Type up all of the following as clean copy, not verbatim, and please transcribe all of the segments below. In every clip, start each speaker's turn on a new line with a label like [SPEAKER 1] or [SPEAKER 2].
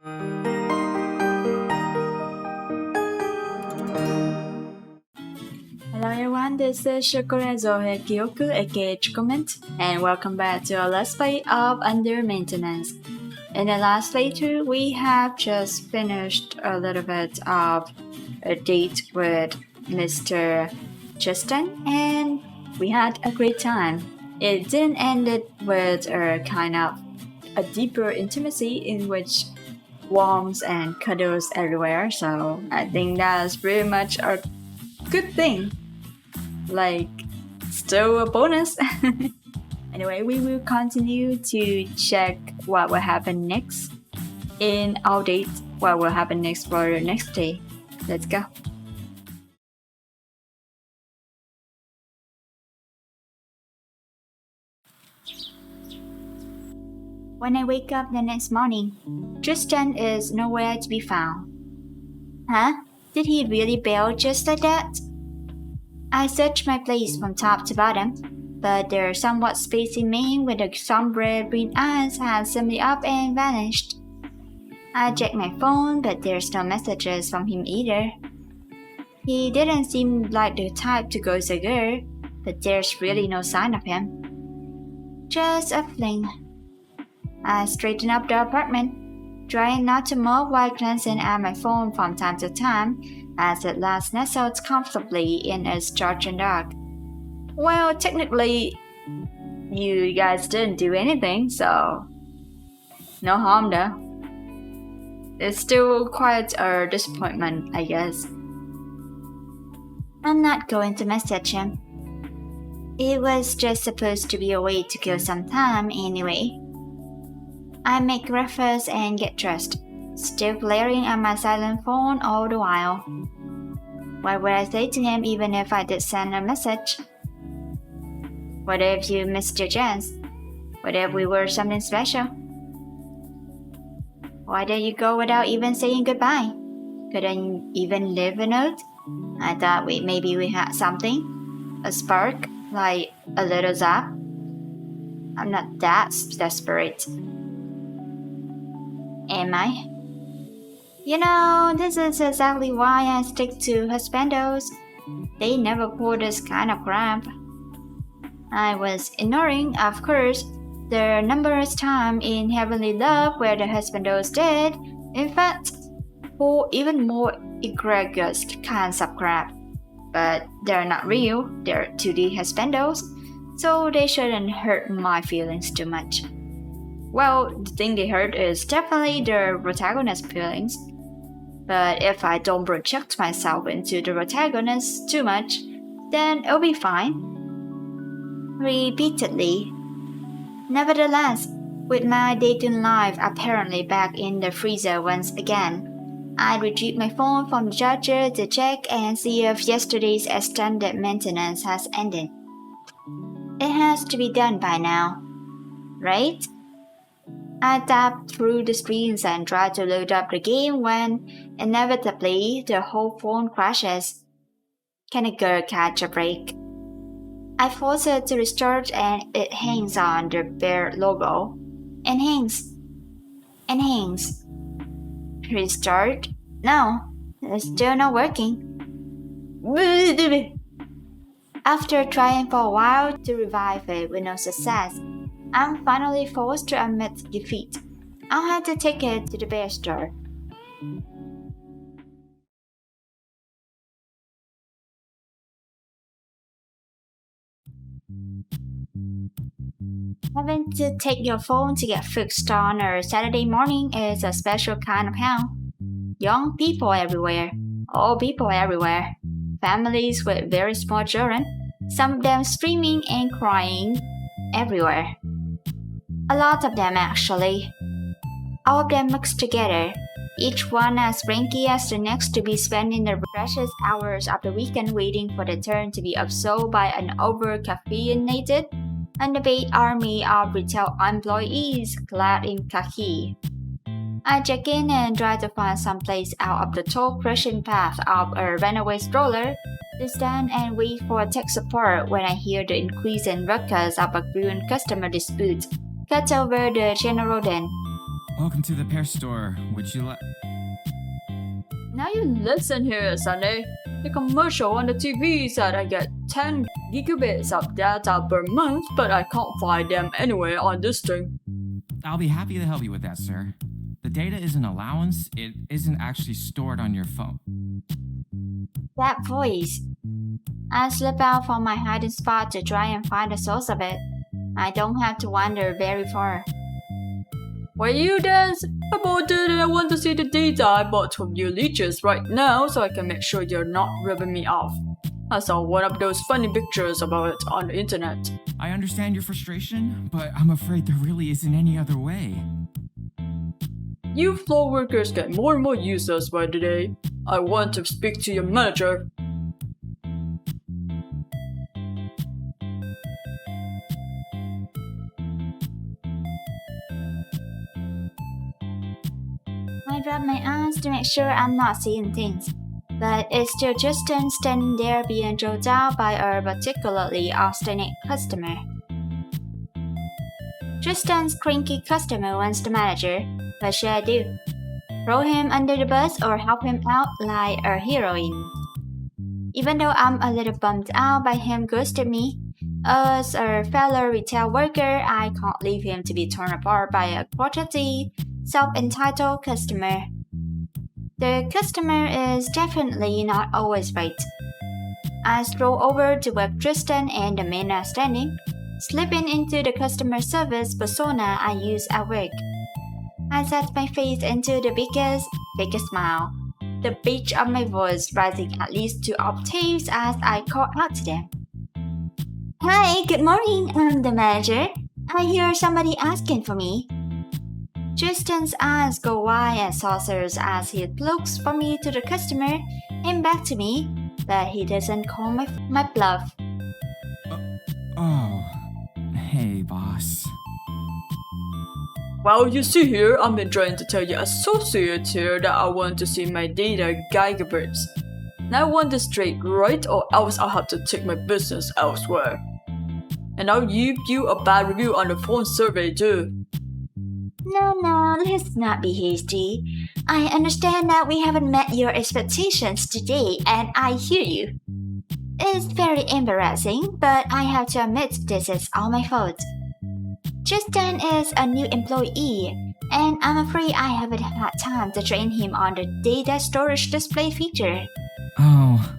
[SPEAKER 1] Hello everyone, this is Shokora Zouheikyoku aka chocomint, and welcome back to our Let's Play of Under Maintenance. In the last playthrough, we have just finished a little bit of a date with Mr. Tristan, and we had a great time. It didn't end it with a kind of a deeper intimacy in which warmth and cuddles everywhere, so I think that's pretty much a good thing. Like, still a bonus. Anyway, we will continue to check what will happen next in our date, what will happen next for the next day. Let's go. When I wake up the next morning, Tristan is nowhere to be found. Huh? Did he really bail just like that? I searched my place from top to bottom, but the somewhat spacey man with the sombre green eyes had suddenly up and vanished. I checked my phone, but there's no messages from him either. He didn't seem like the type to ghost a girl, but there's really no sign of him. Just a fling. I straightened up the apartment, trying not to move while glancing at my phone from time to time as it last nestled comfortably in its Georgian dog. Well, technically, you guys didn't do anything, so no harm though. It's still quite a disappointment, I guess. I'm not going to message him. It was just supposed to be a way to kill some time anyway. I make breakfast and get dressed, still glaring at my silent phone all the while. What would I say to him even if I did send a message? What if you missed your chance? What if we were something special? Why did you go without even saying goodbye? Couldn't even leave a note? I thought maybe we had something. A spark, like a little zap. I'm not that desperate. Am I? You know, this is exactly why I stick to husbandos. They never pull this kind of crap. I was ignoring, of course, the numerous times in Heavenly Love where the husbandos did, in fact, pull even more egregious kinds of crap. But they're not real, they're 2D husbandos, so they shouldn't hurt my feelings too much. Well, the thing they hurt is definitely the protagonist's feelings. But if I don't project myself into the protagonist too much, then it'll be fine. Repeatedly. Nevertheless, with my dating life apparently back in the freezer once again, I retrieved my phone from the charger to check and see if yesterday's extended maintenance has ended. It has to be done by now, right? I tapped through the screens and tried to load up the game when, inevitably, the whole phone crashes. Can a girl catch a break? I force it to restart and it hangs on the Bear logo. And hangs. And hangs. Restart? No, it's still not working. After trying for a while to revive it with no success, I'm finally forced to admit defeat. I'll have to take it to the bear store. Having to take your phone to get fixed on a Saturday morning is a special kind of hell. Young people everywhere, old people everywhere, families with very small children, some of them screaming and crying everywhere. A lot of them actually. All of them mixed together, each one as cranky as the next to be spending the precious hours of the weekend waiting for their turn to be absorbed by an over-caffeinated, underpaid army of retail employees clad in khaki. I check in and try to find some place out of the toe-crushing path of a runaway stroller to stand and wait for tech support when I hear the increasing ruckus of a growing customer dispute cut over the general den.
[SPEAKER 2] Welcome to the pear store. Would you like...
[SPEAKER 3] Now you listen here, Sunday. The commercial on the TV said I get 10 gigabits of data per month, but I can't find them anywhere on this thing.
[SPEAKER 2] I'll be happy to help you with that, sir. The data is an allowance. It isn't actually stored on your phone.
[SPEAKER 1] That voice. I slip out from my hiding spot to try and find the source of it. I don't have to wander very far.
[SPEAKER 3] Well, you dance? I bought it and I want to see the data I bought from you leeches right now so I can make sure you're not ripping me off. I saw one of those funny pictures about it on the internet.
[SPEAKER 2] I understand your frustration, but I'm afraid there really isn't any other way.
[SPEAKER 3] You floor workers get more and more useless by the day. I want to speak to your manager.
[SPEAKER 1] I rub my eyes to make sure I'm not seeing things, but it's still Tristan standing there being drilled out by a particularly obstinate customer. Tristan's cranky customer wants the manager. What should I do? Throw him under the bus or help him out like a heroine? Even though I'm a little bummed out by him ghosting me, as a fellow retail worker, I can't leave him to be torn apart by a crotchety, self-entitled customer. The customer is definitely not always right. I stroll over to web Tristan and the misunderstanding, slipping into the customer service persona I use at work. I set my face into the biggest smile, the pitch of my voice rising at least 2 octaves as I call out to them. Hi, good morning, I'm the manager. I hear somebody asking for me. Tristan's eyes go wide as saucers as he looks from me to the customer and back to me, but he doesn't call my bluff.
[SPEAKER 2] Oh, hey, boss.
[SPEAKER 3] Well, you see here, I've been trying to tell your associates here that I want to see my data gigabits. Now I want this straight, right? Or else I'll have to take my business elsewhere. And I'll give you a bad review on the phone survey too.
[SPEAKER 1] No, let's not be hasty. I understand that we haven't met your expectations today, and I hear you. It's very embarrassing, but I have to admit this is all my fault. Tristan is a new employee, and I'm afraid I haven't had time to train him on the data storage display feature.
[SPEAKER 2] Oh.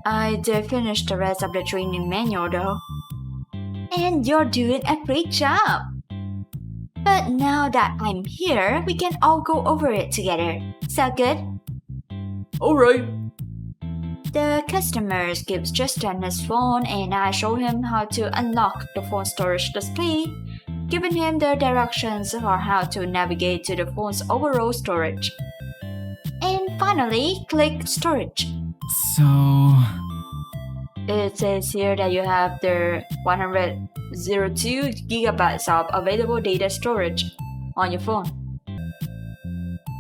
[SPEAKER 1] I did finish the rest of the training manual though. And you're doing a great job. But now that I'm here, we can all go over it together. Sound good?
[SPEAKER 3] Alright.
[SPEAKER 1] The customer gives Tristan his phone and I show him how to unlock the phone storage display, giving him the directions for how to navigate to the phone's overall storage. And finally, click storage.
[SPEAKER 2] So...
[SPEAKER 1] It says here that you have the 102 gigabytes of available data storage on your phone.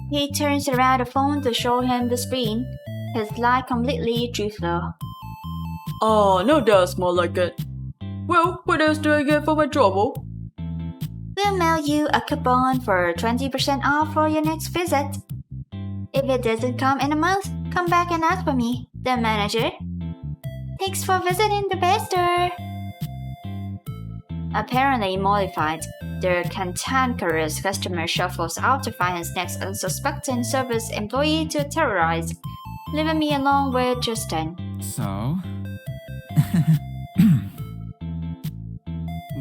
[SPEAKER 1] He turns around the phone to show him the screen, his light completely truthful.
[SPEAKER 3] Oh, no, that's more like it. Well, what else do I get for my trouble?
[SPEAKER 1] We'll mail you a coupon for 20% off for your next visit. If it doesn't come in a month, come back and ask for me, the manager. Thanks for visiting the best store. Apparently mollified, the cantankerous customer shuffles out to find his next unsuspecting service employee to terrorize, leaving me alone with Tristan.
[SPEAKER 2] So...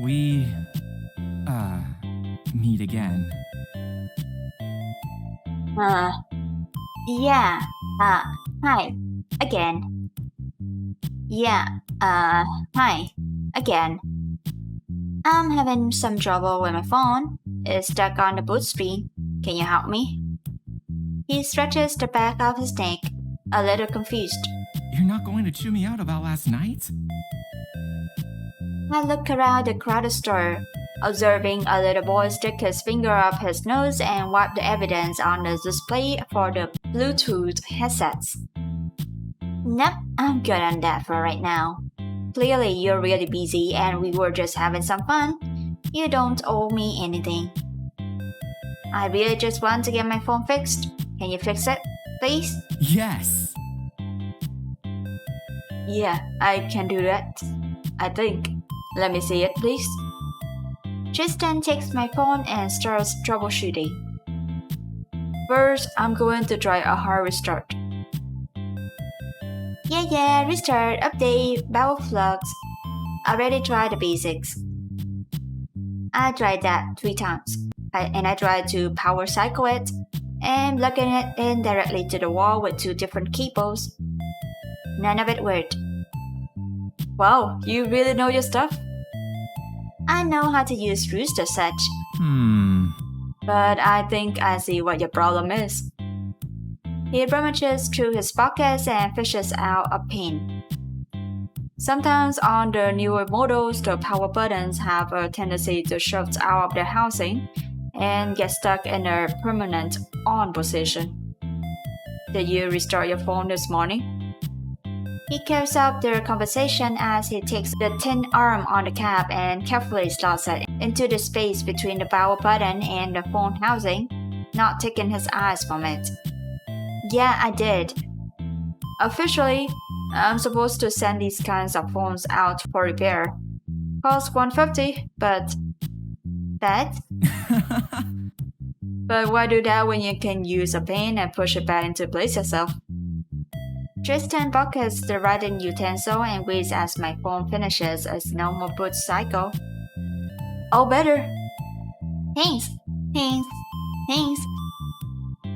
[SPEAKER 2] we... meet again.
[SPEAKER 1] Yeah, hi, again. Yeah, hi, again. I'm having some trouble with my phone. It's stuck on the boot screen. Can you help me? He stretches the back of his neck, a little confused.
[SPEAKER 2] You're not going to chew me out about last night?
[SPEAKER 1] I look around the crowded store, observing a little boy stick his finger up his nose and wipe the evidence on the display for the Bluetooth headsets. Nope, I'm good on that for right now. Clearly you're really busy and we were just having some fun. You don't owe me anything. I really just want to get my phone fixed. Can you fix it, please?
[SPEAKER 2] Yes.
[SPEAKER 3] Yeah, I can do that. I think. Let me see it, please.
[SPEAKER 1] Tristan takes my phone and starts troubleshooting.
[SPEAKER 3] First, I'm going to try a hard restart.
[SPEAKER 1] Yeah, restart, update, bubble flux. Already tried the basics. I tried that 3 times. I tried to power cycle it and plugging it in directly to the wall with 2 different cables. None of it worked.
[SPEAKER 3] Wow, you really know your stuff?
[SPEAKER 1] I know how to use roost as such.
[SPEAKER 3] But I think I see what your problem is.
[SPEAKER 1] He rummages through his pockets and fishes out a pin.
[SPEAKER 3] Sometimes on the newer models, the power buttons have a tendency to shift out of their housing and get stuck in a permanent on position. Did you restart your phone this morning?
[SPEAKER 1] He carries up their conversation as he takes the thin arm on the cap and carefully slots it into the space between the power button and the phone housing, not taking his eyes from it. Yeah, I did.
[SPEAKER 3] Officially, I'm supposed to send these kinds of phones out for repair. Costs $150, but... But why do that when you can use a pin and push it back into place yourself?
[SPEAKER 1] Tristan buckets the writing utensil and waits as my phone finishes its normal boot cycle.
[SPEAKER 3] Oh, better.
[SPEAKER 1] Thanks.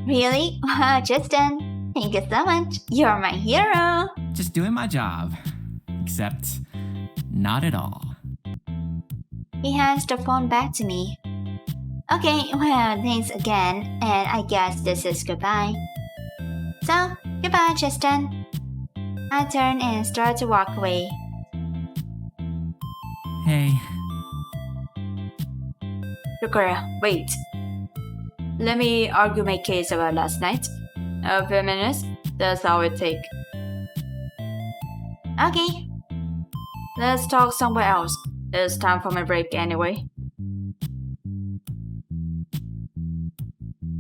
[SPEAKER 1] Really? Wow, Tristan. Thank you so much. You're my hero.
[SPEAKER 2] Just doing my job. Except, not at all.
[SPEAKER 1] He hands the phone back to me. Okay, well, thanks again, and I guess this is goodbye. So, goodbye, Tristan. I turn and start to walk away.
[SPEAKER 2] Hey.
[SPEAKER 3] Shokora, wait. Let me argue my case about last night. A few minutes, that's all it takes.
[SPEAKER 1] Okay.
[SPEAKER 3] Let's talk somewhere else. It's time for my break anyway.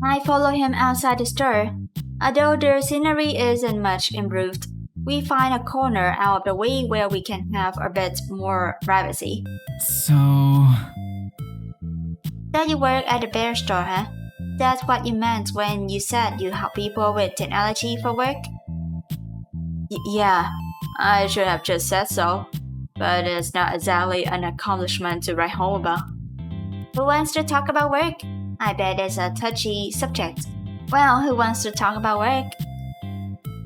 [SPEAKER 1] I follow him outside the store. Although the scenery isn't much improved, we find a corner out of the way where we can have a bit more privacy.
[SPEAKER 2] So...
[SPEAKER 1] That you work at the bear store, huh? That's what you meant when you said you help people with technology for work?
[SPEAKER 3] Yeah, I should have just said so. But it's not exactly an accomplishment to write home about.
[SPEAKER 1] Who wants to talk about work? I bet it's a touchy subject. Well, who wants to talk about work?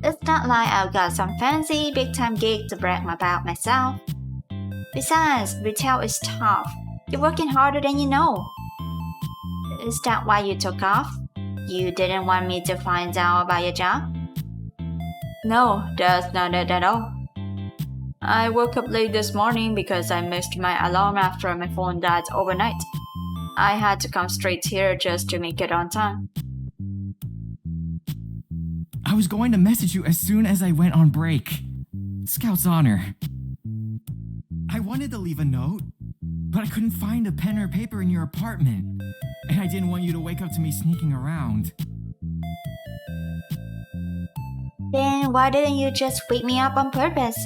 [SPEAKER 1] It's not like I've got some fancy big-time gig to brag about myself. Besides, retail is tough. You're working harder than you know. Is that why you took off? You didn't want me to find out about your job?
[SPEAKER 3] No, that's not it at all. I woke up late this morning because I missed my alarm after my phone died overnight. I had to come straight here just to make it on time.
[SPEAKER 2] I was going to message you as soon as I went on break. Scout's honor. I wanted to leave a note, but I couldn't find a pen or paper in your apartment. And I didn't want you to wake up to me sneaking around.
[SPEAKER 1] Then why didn't you just wake me up on purpose?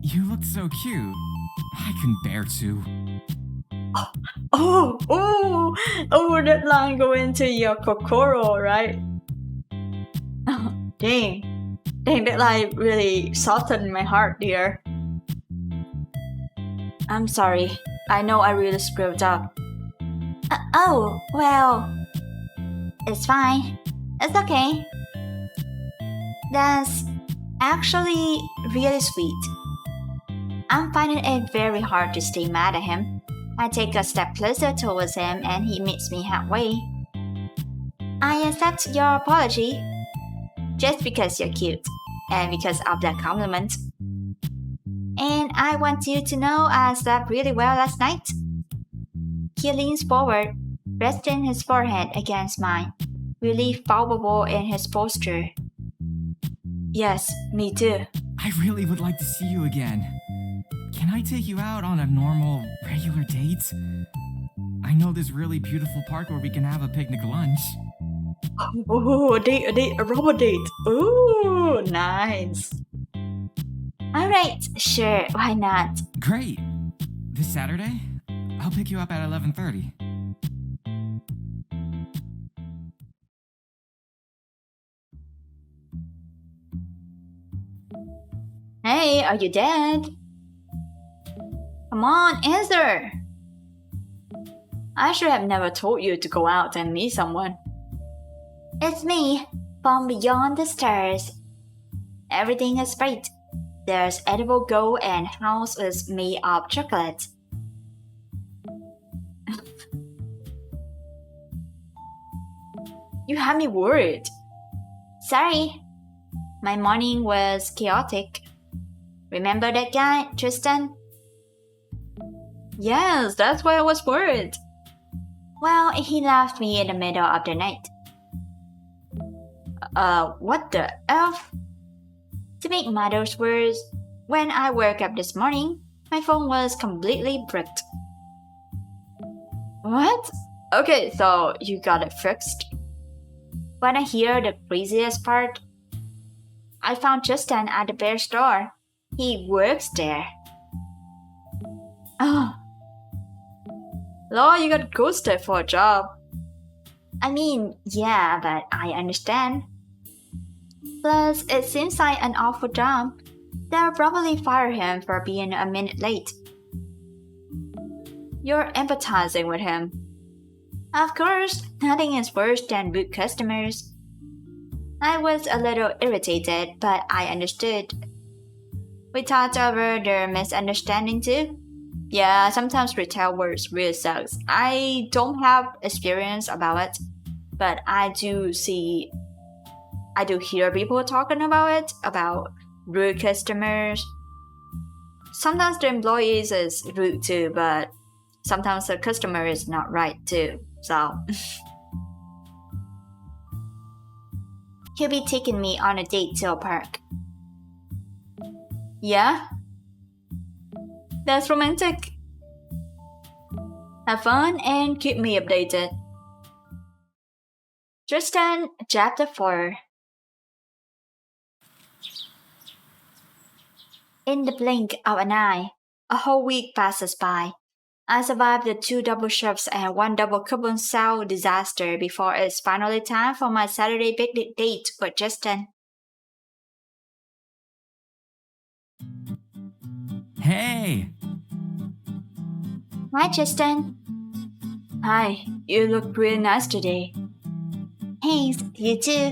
[SPEAKER 2] You looked so cute. I couldn't bear to.
[SPEAKER 3] Oh, that line going to your Shokora, right? Dang, that line really softened my heart, dear. I'm sorry. I know I really screwed up.
[SPEAKER 1] Well, it's fine. It's okay. That's actually really sweet. I'm finding it very hard to stay mad at him. I take a step closer towards him and he meets me halfway. I accept your apology just because you're cute and because of that compliment. And I want you to know I slept really well last night. He leans forward, resting his forehead against mine, relief palpable in his posture.
[SPEAKER 3] Yes, me too.
[SPEAKER 2] I really would like to see you again. Can I take you out on a normal, regular date? I know this really beautiful park where we can have a picnic lunch.
[SPEAKER 3] Oh, a robot date. Ooh, nice.
[SPEAKER 1] Alright, sure, why not?
[SPEAKER 2] Great. This Saturday, I'll pick you up at 11:30.
[SPEAKER 1] Hey, are you dead? Come on, answer! I should have never told you to go out and meet someone. It's me, from beyond the stars. Everything is great. There's edible gold and house is made of chocolate.
[SPEAKER 3] You had me worried.
[SPEAKER 1] Sorry, my morning was chaotic. Remember that guy, Tristan?
[SPEAKER 3] Yes, that's why I was worried.
[SPEAKER 1] Well, he left me in the middle of the night.
[SPEAKER 3] What the F?
[SPEAKER 1] To make matters worse, when I woke up this morning, my phone was completely bricked.
[SPEAKER 3] What? Okay, so you got it fixed?
[SPEAKER 1] When I hear the craziest part, I found Tristan at the bear store. He works there.
[SPEAKER 3] Oh. Law, you got ghosted for a job.
[SPEAKER 1] I mean, yeah, but I understand. Plus, it seems like an awful job. They'll probably fire him for being a minute late.
[SPEAKER 3] You're empathizing with him.
[SPEAKER 1] Of course, nothing is worse than rude customers. I was a little irritated, but I understood. We talked over the misunderstanding too.
[SPEAKER 3] Yeah, sometimes retail works really sucks. I don't have experience about it, but I do hear people talking about it, about rude customers. Sometimes the employees is rude too, but sometimes the customer is not right too. So
[SPEAKER 1] He'll be taking me on a date to a park.
[SPEAKER 3] yeah, that's romantic. Have fun and keep me updated.
[SPEAKER 1] Tristan, Chapter 4. In the blink of an eye, a whole week passes by. I survived the 2 double shifts and 1 double coupon cell disaster before it's finally time for my Saturday picnic date with Tristan.
[SPEAKER 2] Hey!
[SPEAKER 1] Hi, Tristan.
[SPEAKER 3] Hi, you look really nice today.
[SPEAKER 1] Thanks, you too.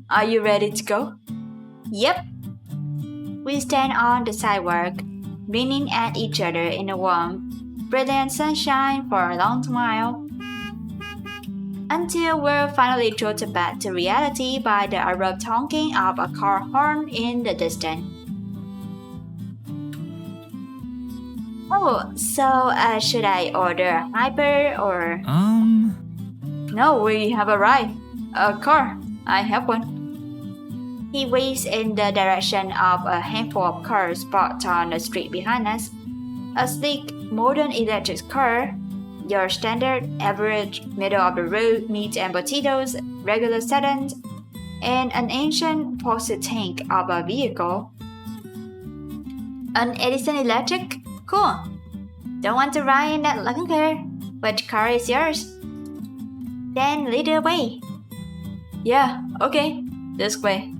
[SPEAKER 3] Are you ready to go?
[SPEAKER 1] Yep. We stand on the sidewalk, leaning at each other in the warm, brilliant sunshine for a long while. Until we're finally jolted back to reality by the abrupt honking of a car horn in the distance. Oh, so should I order a hyper or?
[SPEAKER 3] No, we have a ride. A car. I have one.
[SPEAKER 1] He waves in the direction of a handful of cars parked on the street behind us. A sleek, modern electric car, your standard, average, middle of the road meat and potatoes, regular sedans, and an ancient faucet tank of a vehicle. An Edison electric? Cool. Don't want to ride in that clunker. Which car is yours? Then lead the way.
[SPEAKER 3] Yeah, okay. This way.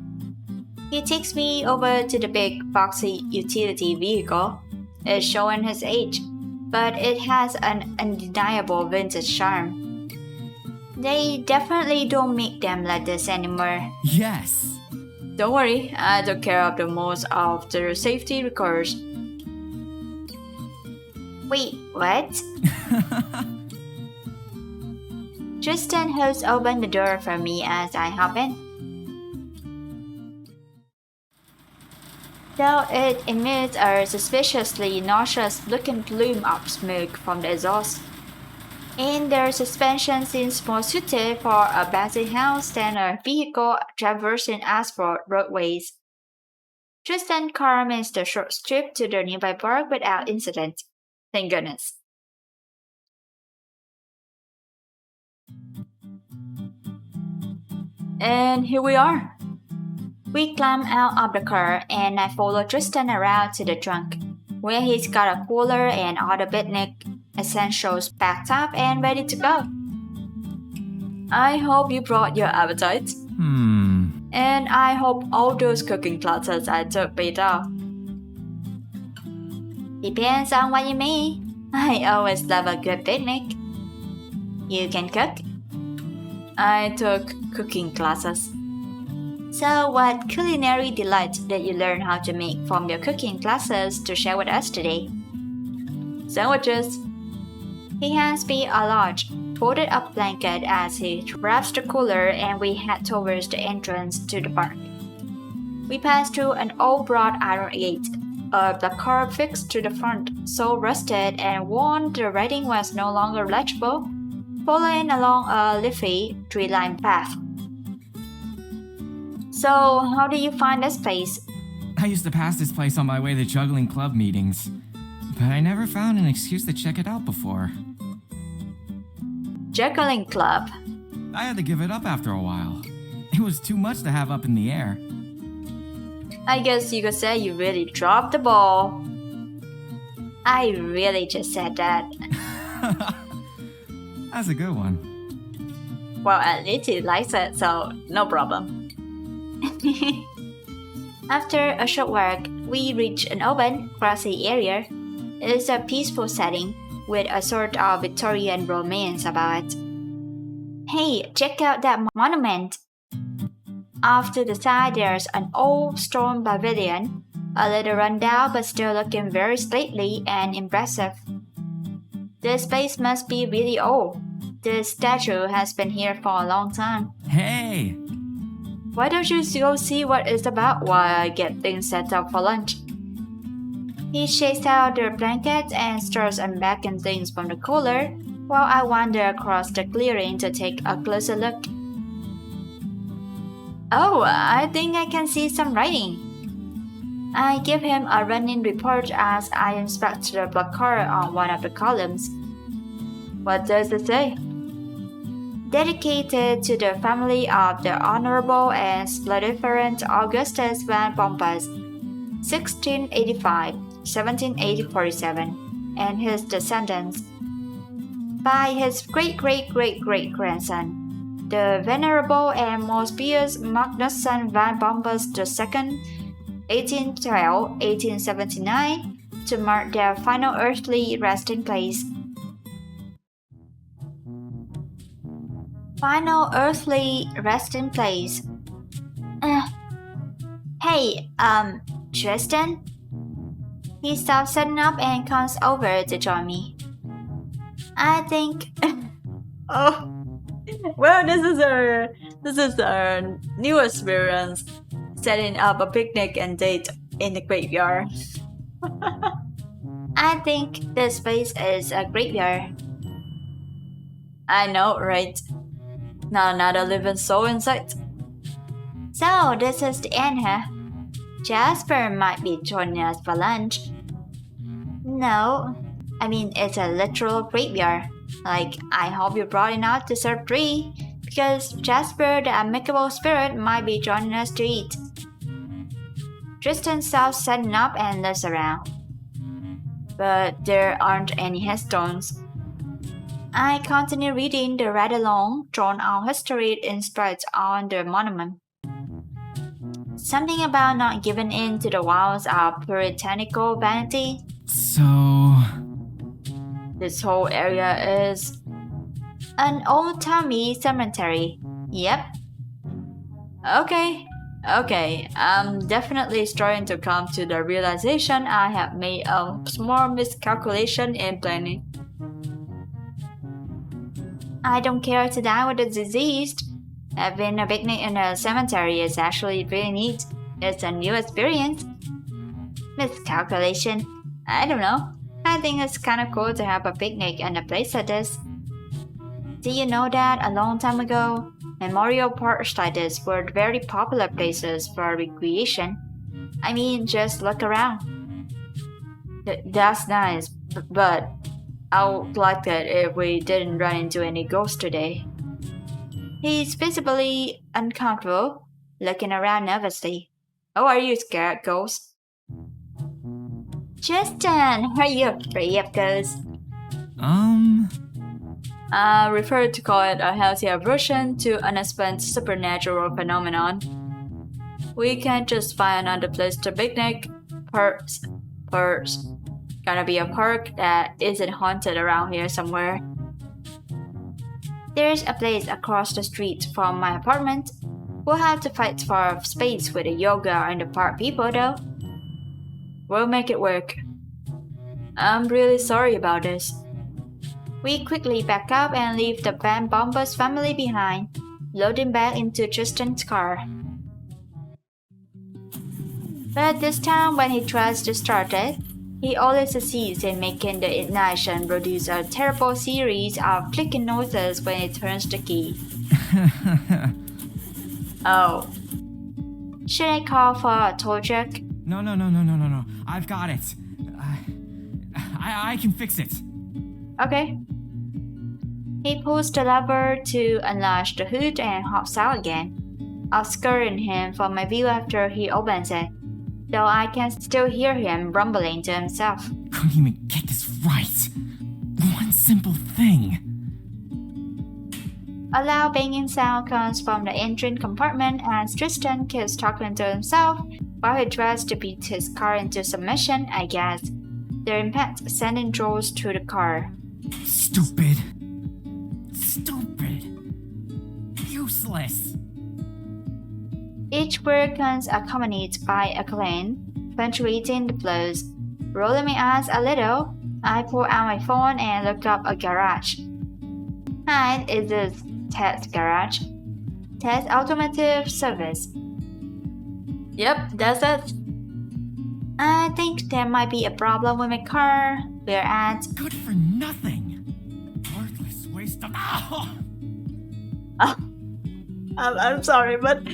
[SPEAKER 1] He takes me over to the big, boxy utility vehicle. It's showing his age, but it has an undeniable vintage charm. They definitely don't make them like this anymore.
[SPEAKER 2] Yes!
[SPEAKER 3] Don't worry, I took care of the most of the safety records.
[SPEAKER 1] Wait, what? Tristan holds open the door for me as I hop in. Though it emits a suspiciously nauseous-looking plume of smoke from the exhaust, and their suspension seems more suited for a basic house than a vehicle traversing asphalt roadways. Tristan car makes the short trip to the nearby park without incident. Thank goodness.
[SPEAKER 3] And here we are.
[SPEAKER 1] We climb out of the car and I follow Tristan around to the trunk, where he's got a cooler and all the picnic essentials packed up and ready to go.
[SPEAKER 3] I hope you brought your appetite. And I hope all those cooking classes I took paid off.
[SPEAKER 1] Depends on what you mean. I always love a good picnic. You can cook?
[SPEAKER 3] I took cooking classes.
[SPEAKER 1] So what culinary delight did you learn how to make from your cooking classes to share with us today?
[SPEAKER 3] Sandwiches.
[SPEAKER 1] He hands me a large, folded up blanket as he wraps the cooler and we head towards the entrance to the park. We pass through an old wrought iron gate, the car fixed to the front, so rusted and worn the writing was no longer legible, following along a leafy, tree-lined path. So, how did you find this place?
[SPEAKER 2] I used to pass this place on my way to juggling club meetings, but I never found an excuse to check it out before.
[SPEAKER 1] Juggling club.
[SPEAKER 2] I had to give it up after a while. It was too much to have up in the air.
[SPEAKER 3] I guess you could say you really dropped the ball.
[SPEAKER 1] I really just said that.
[SPEAKER 2] That's a good one.
[SPEAKER 3] Well, at least he likes it, so no problem.
[SPEAKER 1] After a short walk, we reach an open, grassy area. It's a peaceful setting with a sort of Victorian romance about it. Hey, check out that monument! Off to the side, there's an old stone pavilion, a little rundown but still looking very stately and impressive. This place must be really old. This statue has been here for a long time.
[SPEAKER 2] Hey!
[SPEAKER 3] Why don't you go see what it's about while I get things set up for lunch?
[SPEAKER 1] He shakes out the blankets and starts unpacking things from the cooler while I wander across the clearing to take a closer look. Oh, I think I can see some writing. I give him a running report as I inspect the placard on one of the columns.
[SPEAKER 3] What does it say?
[SPEAKER 1] Dedicated to the family of the Honorable and Splendoriferent Augustus Van Pompus, 1685-1747, and his descendants. By his great-great-great-great-grandson, the Venerable and most pious Magnusson Van Pompus II, 1812-1879, to mark their final earthly resting place. Final earthly resting place. Hey, Tristan? He stops setting up and comes over to join me. I think...
[SPEAKER 3] Oh, well, this is our new experience, setting up a picnic and date in the graveyard.
[SPEAKER 1] I think this place is a graveyard.
[SPEAKER 3] I know, right? Not another living soul in sight.
[SPEAKER 1] So, this is the end, huh? Jasper might be joining us for lunch. No, I mean it's a literal graveyard. Like, I hope you brought it out to serve 3, because Jasper, the amicable spirit, might be joining us to eat. Tristan stops setting up and looks around.
[SPEAKER 3] But there aren't any headstones.
[SPEAKER 1] I continue reading the rather long, drawn-out history inscribed on the monument. Something about not giving in to the wiles of puritanical vanity.
[SPEAKER 2] So...
[SPEAKER 3] This whole area is...
[SPEAKER 1] an old-timey cemetery. Yep.
[SPEAKER 3] Okay. I'm definitely starting to come to the realization I have made a small miscalculation in planning.
[SPEAKER 1] I don't care to die with the deceased. Having a picnic in a cemetery is actually really neat. It's a new experience. Miscalculation. I don't know. I think it's kinda cool to have a picnic in a place like this. Did you know that a long time ago, memorial parks like this were very popular places for recreation? I mean, just look around.
[SPEAKER 3] That's nice, but I would like it if we didn't run into any ghosts today.
[SPEAKER 1] He's visibly uncomfortable, looking around nervously. Oh, are you scared, ghost? Tristan, are you afraid of ghosts?
[SPEAKER 3] I prefer to call it a healthier version to unexplained supernatural phenomenon. We can't just find another place to picnic. Perks. Gotta be a park that isn't haunted around here somewhere.
[SPEAKER 1] There's a place across the street from my apartment. We'll have to fight for space with the yoga and the park people though.
[SPEAKER 3] We'll make it work. I'm really sorry about this.
[SPEAKER 1] We quickly back up and leave the Van Bombers family behind, loading back into Tristan's car. But this time when he tries to start it, he always succeeds in making the ignition produce a terrible series of clicking noises when he turns the key. Oh. Should I call for a tow truck?
[SPEAKER 2] No. I've got it. I can fix it.
[SPEAKER 1] Okay. He pulls the lever to unlatch the hood and hops out again, obscuring him from my view after he opens it, though I can still hear him rumbling to himself.
[SPEAKER 2] Couldn't even get this right. One simple thing.
[SPEAKER 1] A loud banging sound comes from the engine compartment as Tristan keeps talking to himself while he tries to beat his car into submission, I guess. The impact sending jolts through the car.
[SPEAKER 2] Stupid. Useless.
[SPEAKER 1] Each word comes accompanied by a clang, punctuating the blows. Rolling my eyes a little, I pull out my phone and look up a garage. Hi, is this Ted's garage? Ted's automotive service.
[SPEAKER 3] Yep, that's it.
[SPEAKER 1] I think there might be a problem with my car. We're at...
[SPEAKER 2] Good for nothing. Worthless waste of...
[SPEAKER 3] I'm sorry, but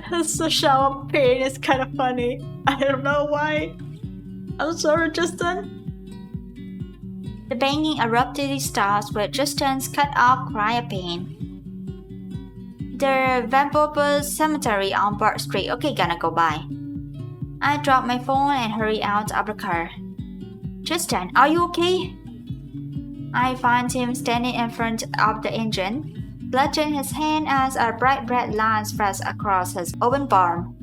[SPEAKER 3] his shower pain is kind of funny. I don't know why. I'm sorry, Tristan.
[SPEAKER 1] The banging abruptly stops with Tristan's cut-off cry of pain. The Vtuber cemetery on Bart Street. Okay, gonna go by. I drop my phone and hurry out of the car. Tristan, are you okay? I find him standing in front of the engine, clutching his hand as a bright red line spreads across his open palm.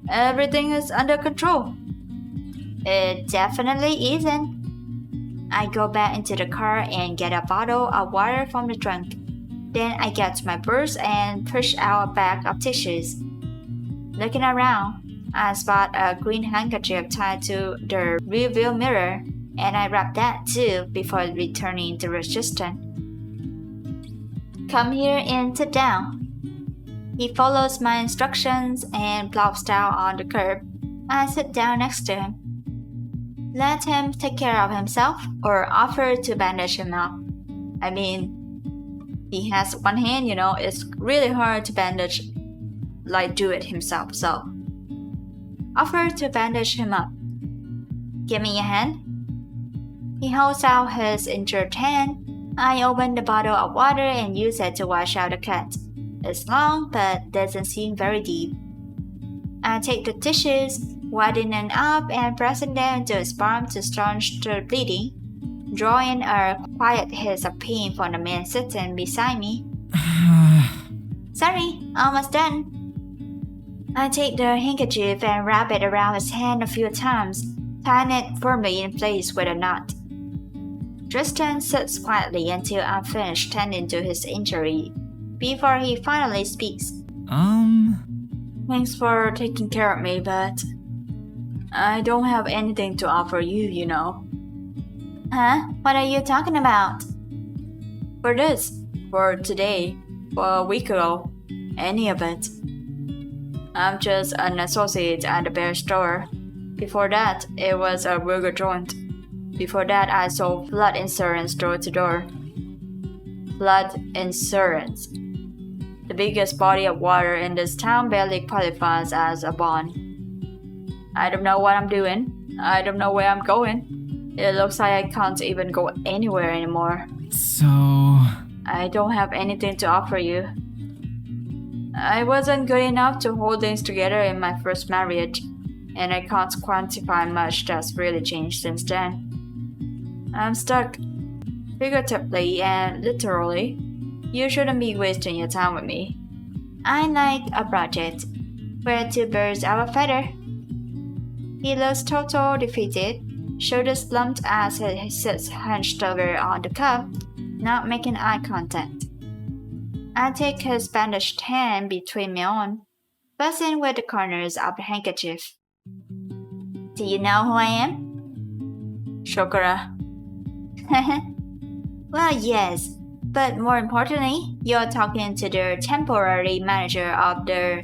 [SPEAKER 3] Everything is under control.
[SPEAKER 1] It definitely isn't. I go back into the car and get a bottle of water from the trunk. Then I get my purse and push out a bag of tissues. Looking around, I spot a green handkerchief tied to the rearview mirror, and I wrap that too before returning to Tristan. Come here and sit down. He follows my instructions and plops down on the curb. I sit down next to him. Let him take care of himself or offer to bandage him up.
[SPEAKER 3] I mean, he has one hand, it's really hard to bandage, do it himself, so.
[SPEAKER 1] Offer to bandage him up. Give me your hand. He holds out his injured hand. I open the bottle of water and use it to wash out the cut. It's long, but doesn't seem very deep. I take the tissues, widening them up and pressing them into his palm to staunch the bleeding, drawing a quiet hiss of pain from the man sitting beside me. Sorry, almost done. I take the handkerchief and wrap it around his hand a few times, tying it firmly in place with a knot. Tristan sits quietly until I'm finished tending to his injury, before he finally speaks.
[SPEAKER 3] Thanks for taking care of me, but I don't have anything to offer you,
[SPEAKER 1] Huh? What are you talking about?
[SPEAKER 3] For today, for a week ago, any of it. I'm just an associate at the bear store. Before that, it was a burger joint. Before that, I sold flood insurance door to door. Flood insurance. The biggest body of water in this town barely qualifies as a bond. I don't know what I'm doing. I don't know where I'm going. It looks like I can't even go anywhere anymore.
[SPEAKER 2] So,
[SPEAKER 3] I don't have anything to offer you. I wasn't good enough to hold things together in my first marriage, and I can't quantify much that's really changed since then. I'm stuck, figuratively and literally. You shouldn't be wasting your time with me.
[SPEAKER 1] I like a project where two birds of a feather. He looks total defeated, shoulders slumped as he sits hunched over on the cup, not making eye contact. I take his bandaged hand between my own, fussing with the corners of the handkerchief. Do you know who I am?
[SPEAKER 3] Shokora.
[SPEAKER 1] Well, yes, but more importantly, you're talking to the temporary manager of the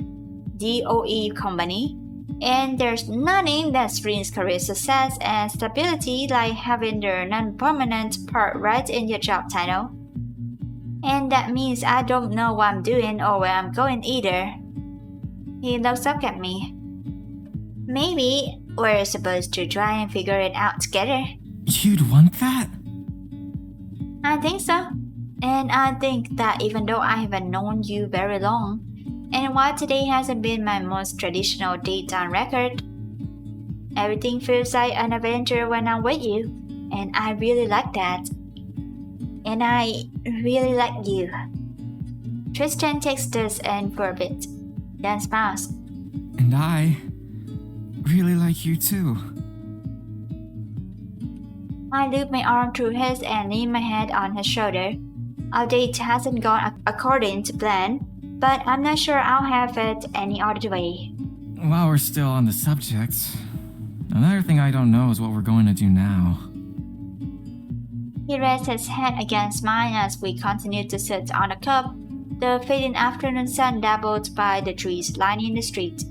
[SPEAKER 1] DOE company, and there's nothing that screams career success and stability like having the non-permanent part right in your job title. And that means I don't know what I'm doing or where I'm going either. He looks up at me. Maybe we're supposed to try and figure it out together.
[SPEAKER 2] You'd want that?
[SPEAKER 1] I think so. And I think that even though I haven't known you very long, and while today hasn't been my most traditional date on record, everything feels like an adventure when I'm with you, and I really like that. And I really like you. Tristan takes this in for a bit, then smiles.
[SPEAKER 2] And I really like you too.
[SPEAKER 1] I loop my arm through his and lean my head on his shoulder. Our date hasn't gone according to plan, but I'm not sure I'll have it any other way.
[SPEAKER 2] While we're still on the subject, another thing I don't know is what we're going to do now.
[SPEAKER 1] He rests his head against mine as we continue to sit on the cup, the fading afternoon sun dabbled by the trees lining the street.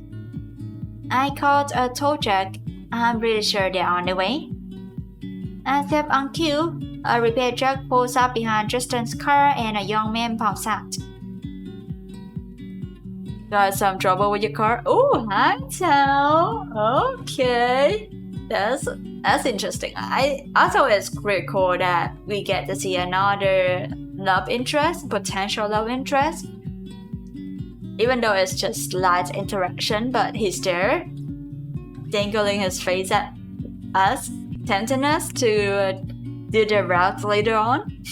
[SPEAKER 1] I called a tow truck. I'm pretty sure they're on the way. As if on cue, a repair truck pulls up behind Tristan's car and a young man pops out.
[SPEAKER 3] Got some trouble with your car? Oh, hi, Tao. Okay. That's interesting. I thought it's pretty cool that we get to see another love interest, potential love interest. Even though it's just light interaction, but he's there, dangling his face at us, tempting us to do the route later on.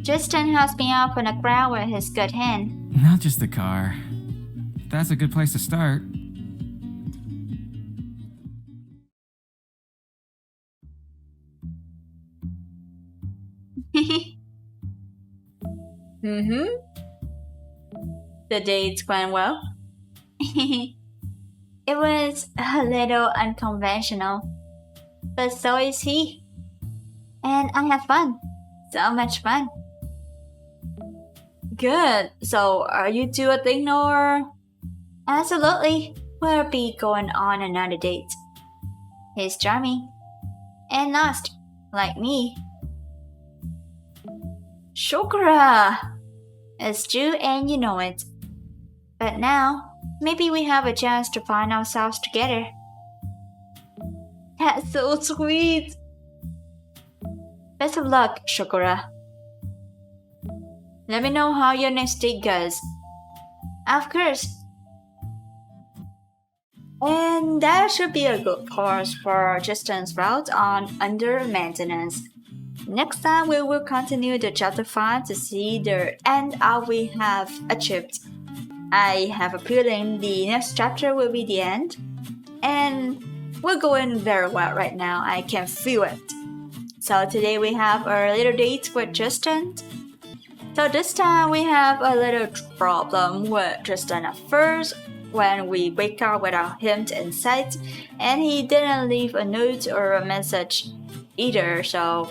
[SPEAKER 1] Tristan helps me up on the ground with his good hand.
[SPEAKER 2] Not just the car. That's a good place to start.
[SPEAKER 3] The date went well.
[SPEAKER 1] It was a little unconventional, but so is he. And I have fun. So much fun.
[SPEAKER 3] Good. So, are you two a thing or?
[SPEAKER 1] Absolutely. We'll be going on another date. He's charming. And lost, like me.
[SPEAKER 3] Shokora!
[SPEAKER 1] It's true and you know it. But now, maybe we have a chance to find ourselves together.
[SPEAKER 3] That's so sweet.
[SPEAKER 1] Best of luck, Shokora.
[SPEAKER 3] Let me know how your next date goes.
[SPEAKER 1] Of course.
[SPEAKER 3] And that should be a good pause for Tristan's route on undermaintenance. Next time we will continue the chapter 5 to see the end of we have achieved. I have a feeling the next chapter will be the end. And we're going very well right now. I can feel it. So today we have a little date with Tristan. So this time we have a little problem with Tristan at first when we wake up without him in sight, and he didn't leave a note or a message either, so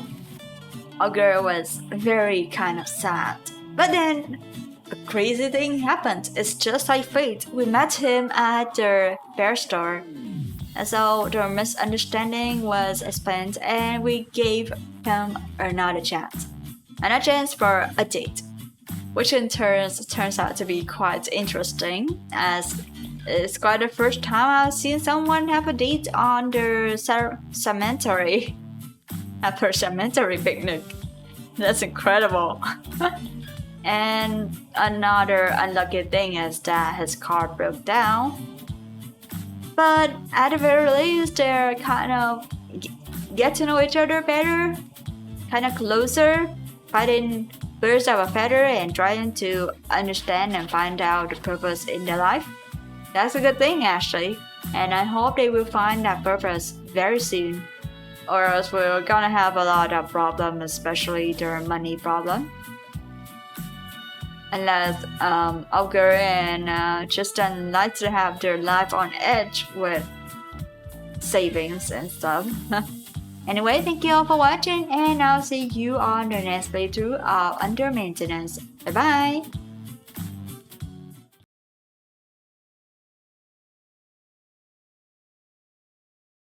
[SPEAKER 3] our girl was very kind of sad. But then a crazy thing happened. It's just like fate. We met him at the bear store. And so the misunderstanding was explained and we gave him another chance. Another chance for a date. Which in turns out to be quite interesting, as it's quite the first time I've seen someone have a date on the cemetery. At her cemetery picnic. That's incredible. And another unlucky thing is that his car broke down. But at the very least, they're kind of get to know each other better, kind of closer, fighting birds of a feather and trying to understand and find out the purpose in their life. That's a good thing, actually. And I hope they will find that purpose very soon. Or else we're gonna have a lot of problems, especially their money problem. Unless Olga and Tristan like to have their life on edge with savings and stuff. Anyway, thank you all for watching, and I'll see you on the next playthrough of Under Maintenance. Bye bye!